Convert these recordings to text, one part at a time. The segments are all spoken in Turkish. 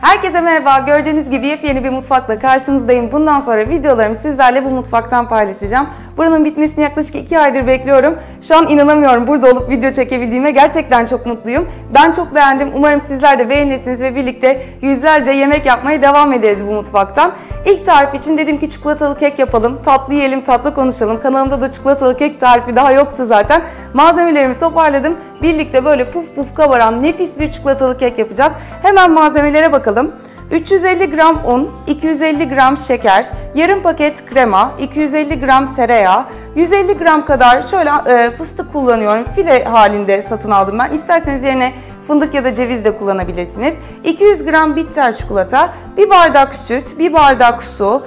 Herkese merhaba. Gördüğünüz gibi yepyeni bir mutfakla karşınızdayım. Bundan sonra videolarımı sizlerle bu mutfaktan paylaşacağım. Buranın bitmesini yaklaşık 2 aydır bekliyorum. Şu an inanamıyorum burada olup video çekebildiğime. Gerçekten çok mutluyum. Ben çok beğendim. Umarım sizler de beğenirsiniz ve birlikte yüzlerce yemek yapmaya devam ederiz bu mutfaktan. İlk tarif için dedim ki çikolatalı kek yapalım. Tatlı yiyelim, tatlı konuşalım. Kanalımda da çikolatalı kek tarifi daha yoktu zaten. Malzemelerimi toparladım. Birlikte böyle puf puf kabaran nefis bir çikolatalı kek yapacağız. Hemen malzemelere bakalım. 350 gram un, 250 gram şeker, yarım paket krema, 250 gram tereyağı, 150 gram kadar şöyle fıstık kullanıyorum. File halinde satın aldım ben. İsterseniz yerine fındık ya da ceviz de kullanabilirsiniz. 200 gram bitter çikolata, 1 bardak süt, 1 bardak su,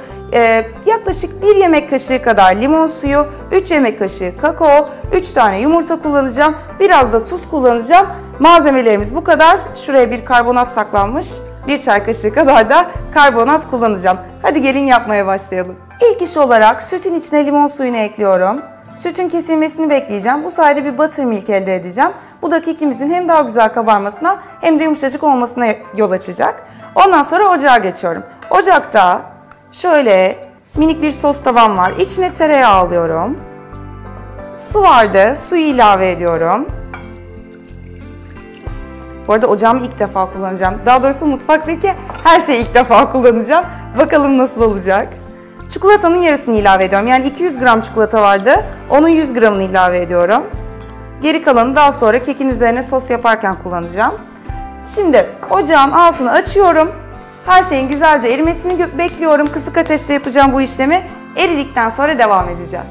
yaklaşık 1 yemek kaşığı kadar limon suyu, 3 yemek kaşığı kakao, 3 tane yumurta kullanacağım, biraz da tuz kullanacağım. Malzemelerimiz bu kadar. Şuraya bir karbonat saklanmış. 1 çay kaşığı kadar da karbonat kullanacağım. Hadi gelin yapmaya başlayalım. İlk iş olarak sütün içine limon suyunu ekliyorum. Sütün kesilmesini bekleyeceğim. Bu sayede bir buttermilk elde edeceğim. Bu da kekimizin hem daha güzel kabarmasına hem de yumuşacık olmasına yol açacak. Ondan sonra ocağa geçiyorum. Ocakta şöyle minik bir sos tavam var. İçine tereyağı alıyorum. Su vardı. Suyu ilave ediyorum. Bu arada ocağımı ilk defa kullanacağım. Daha doğrusu mutfaktaki her şeyi ilk defa kullanacağım. Bakalım nasıl olacak. Çikolatanın yarısını ilave ediyorum. Yani 200 gram çikolata vardı. Onun 100 gramını ilave ediyorum. Geri kalanı daha sonra kekin üzerine sos yaparken kullanacağım. Şimdi ocağın altını açıyorum. Her şeyin güzelce erimesini bekliyorum. Kısık ateşte yapacağım bu işlemi. Eridikten sonra devam edeceğiz.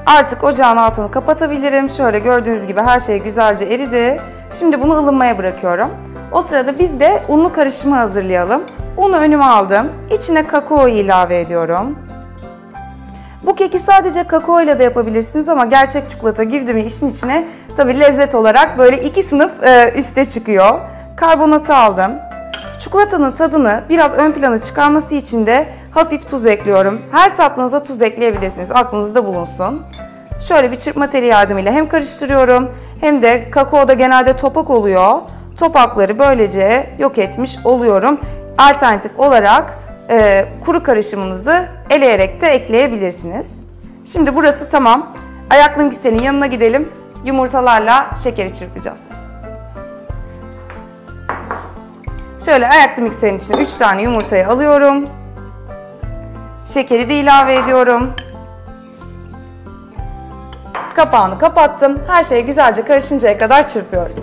Artık ocağın altını kapatabilirim. Şöyle gördüğünüz gibi her şey güzelce eridi. Şimdi bunu ılınmaya bırakıyorum. O sırada biz de unlu karışımı hazırlayalım. Unu önüme aldım. İçine kakao ilave ediyorum. Bu keki sadece kakao ile de yapabilirsiniz ama gerçek çikolata girdi mi işin içine tabii lezzet olarak böyle 2 sınıf üste çıkıyor. Karbonatı aldım. Çikolatanın tadını biraz ön plana çıkarması için de hafif tuz ekliyorum. Her tatlınıza tuz ekleyebilirsiniz. Aklınızda bulunsun. Şöyle bir çırpma teli yardımıyla hem karıştırıyorum hem de kakaoda genelde topak oluyor. Topakları böylece yok etmiş oluyorum. Alternatif olarak kuru karışımınızı eleyerek de ekleyebilirsiniz. Şimdi burası tamam. Ayaklı mikserin yanına gidelim. Yumurtalarla şekeri çırpacağız. Şöyle ayaklı mikserin içine 3 tane yumurtayı alıyorum. Şekeri de ilave ediyorum. Kapağını kapattım. Her şey güzelce karışıncaya kadar çırpıyorum.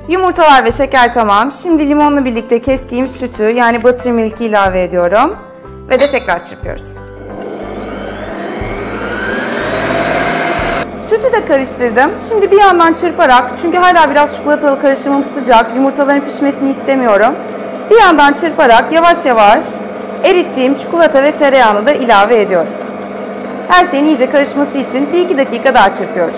Yumurtalar ve şeker tamam. Şimdi limonla birlikte kestiğim sütü yani buttermilk'i ilave ediyorum. Ve de tekrar çırpıyoruz. Sütü de karıştırdım. Şimdi bir yandan çırparak, çünkü hala biraz çikolatalı karışımım sıcak, yumurtaların pişmesini istemiyorum. Bir yandan çırparak yavaş yavaş erittiğim çikolata ve tereyağını da ilave ediyorum. Her şeyin iyice karışması için 1-2 dakika daha çırpıyorum.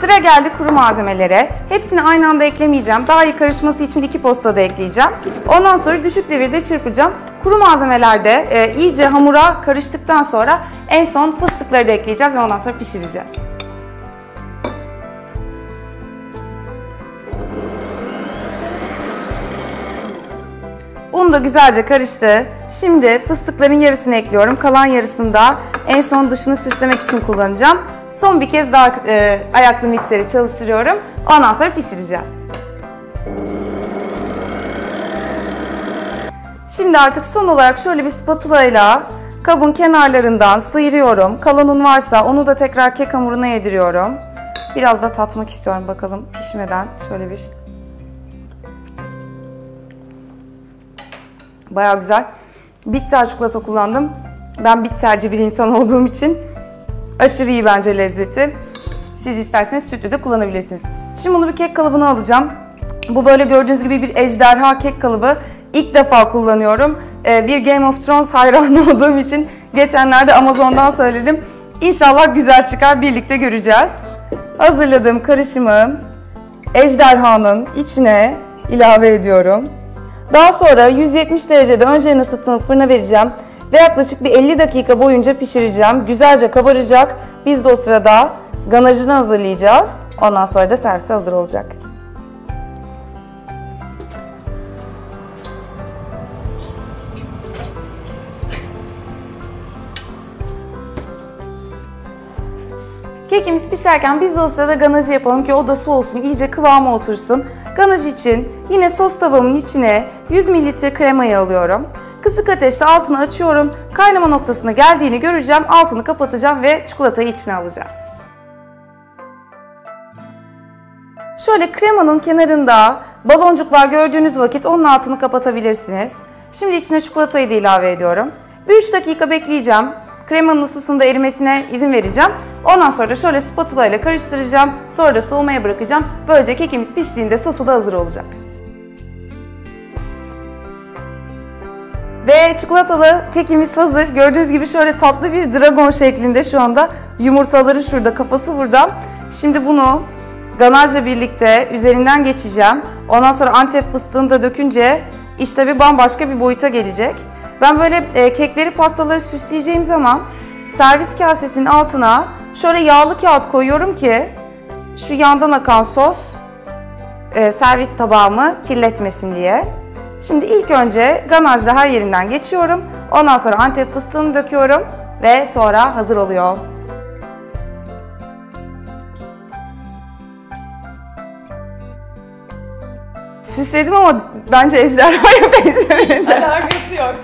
Sıra geldi kuru malzemelere. Hepsini aynı anda eklemeyeceğim. Daha iyi karışması için 2 posta da ekleyeceğim. Ondan sonra düşük devirde çırpacağım. Kuru malzemeler de iyice hamura karıştıktan sonra en son fıstıkları da ekleyeceğiz ve ondan sonra pişireceğiz. Un da güzelce karıştı. Şimdi fıstıkların yarısını ekliyorum. Kalan yarısını da en son dışını süslemek için kullanacağım. Son bir kez daha ayaklı mikseri çalıştırıyorum. Ondan sonra pişireceğiz. Şimdi artık son olarak şöyle bir spatula ile kabın kenarlarından sıyırıyorum. Kalan un varsa onu da tekrar kek hamuruna yediriyorum. Biraz da tatmak istiyorum bakalım pişmeden. Şöyle bir. Bayağı güzel. Bitter çikolata kullandım. Ben bitterci bir insan olduğum için aşırı iyi bence lezzeti. Siz isterseniz sütlü de kullanabilirsiniz. Şimdi bunu bir kek kalıbına alacağım. Bu böyle gördüğünüz gibi bir ejderha kek kalıbı. İlk defa kullanıyorum. Bir Game of Thrones hayranı olduğum için geçenlerde Amazon'dan söyledim. İnşallah güzel çıkar, birlikte göreceğiz. Hazırladığım karışımı ejderhanın içine ilave ediyorum. Daha sonra 170 derecede önceden ısıttığım fırına vereceğim ve yaklaşık bir 50 dakika boyunca pişireceğim. Güzelce kabaracak. Biz de o sırada ganajını hazırlayacağız. Ondan sonra da servise hazır olacak. Kekimiz pişerken biz de o sırada ganajı yapalım ki o da soğusun, iyice kıvama otursun. Ganaj için yine sos tavamın içine 100 ml kremayı alıyorum. Kısık ateşte altını açıyorum. Kaynama noktasına geldiğini göreceğim. Altını kapatacağım ve çikolatayı içine alacağız. Şöyle kremanın kenarında baloncuklar gördüğünüz vakit onun altını kapatabilirsiniz. Şimdi içine çikolatayı da ilave ediyorum. Bir 3 dakika bekleyeceğim. Kremanın ısısında erimesine izin vereceğim. Ondan sonra da şöyle spatula ile karıştıracağım. Sonra da soğumaya bırakacağım. Böylece kekimiz piştiğinde sosu da hazır olacak. Ve çikolatalı kekimiz hazır. Gördüğünüz gibi şöyle tatlı bir dragon şeklinde şu anda. Yumurtaları şurada, kafası burada. Şimdi bunu ganajla birlikte üzerinden geçeceğim. Ondan sonra Antep fıstığını da dökünce işte bir bambaşka bir boyuta gelecek. Ben böyle kekleri, pastaları süsleyeceğim zaman servis kasesinin altına şöyle yağlı kağıt koyuyorum ki şu yandan akan sos servis tabağımı kirletmesin diye. Şimdi ilk önce ganajla her yerinden geçiyorum. Ondan sonra Antep fıstığını döküyorum ve sonra hazır oluyor. Süsledim ama bence ejderhaya benzemez. Alakası yok.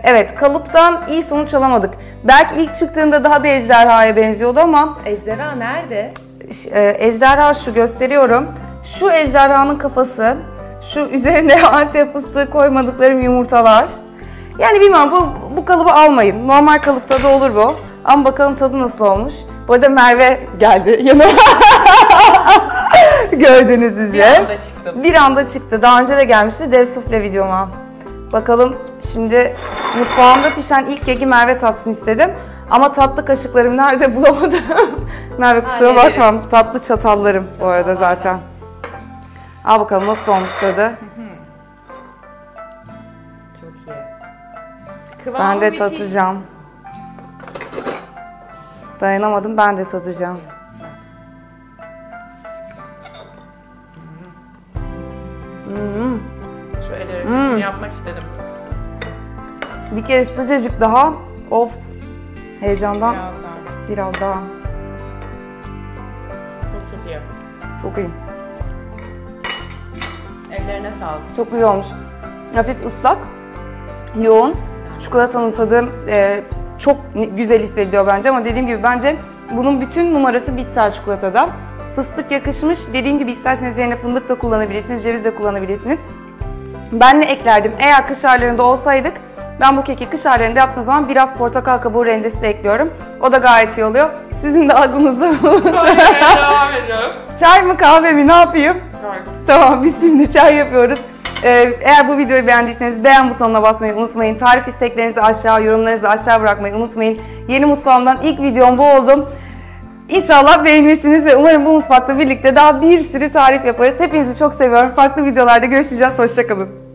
Evet, kalıptan iyi sonuç alamadık. Belki ilk çıktığında daha bir ejderhaya benziyordu ama... Ejderha nerede? Ejderha şu, gösteriyorum. Şu ejderhanın kafası, şu üzerine Antep fıstığı koymadıklarım yumurtalar. Yani bilmiyorum, bu kalıbı almayın. Normal kalıpta da olur bu. Ama bakalım tadı nasıl olmuş. Bu arada Merve geldi yanıma. Gördüğünüz üzere. Bir anda çıktım. Bir anda çıktı. Daha önce de gelmişti dev sufle videoma. Bakalım şimdi mutfağımda pişen ilk keki Merve tatsın istedim. Ama tatlı kaşıklarım nerede bulamadım. Merve kusura bakma. Tatlı çatallarım bu arada zaten. Al bakalım nasıl olmuş tadı. Çok iyi. Kıvamı Ben de müthiş. tadacağım. Dayanamadım, ben de tadacağım. Şöyle yapmak istedim. Bir kere sıcacık daha. Of. Heyecandan Birazdan. biraz daha. Çok iyi. Çok iyi. Ellerine sağlık. Çok iyi olmuş. Hafif ıslak, yoğun. Çikolatanın tadı çok güzel hissediyor bence ama dediğim gibi bence bunun bütün numarası bitter çikolatada. Fıstık yakışmış. Dediğim gibi isterseniz yerine fındık da kullanabilirsiniz, ceviz de kullanabilirsiniz. Ben ne eklerdim? Eğer kış aylarında olsaydık, ben bu keki kış aylarında yaptığım zaman biraz portakal kabuğu rendesi de ekliyorum. O da gayet iyi oluyor. Sizin de aklınızda Devam ediyorum. Çay mı kahve mi ne yapayım? Çay. Tamam, biz şimdi çay yapıyoruz. Eğer bu videoyu beğendiyseniz beğen butonuna basmayı unutmayın. Tarif isteklerinizi aşağı, yorumlarınızı aşağı bırakmayı unutmayın. Yeni mutfağımdan ilk videom bu oldu. İnşallah beğenirsiniz ve umarım bu mutfakla birlikte daha bir sürü tarif yaparız. Hepinizi çok seviyorum. Farklı videolarda görüşeceğiz. Hoşça kalın.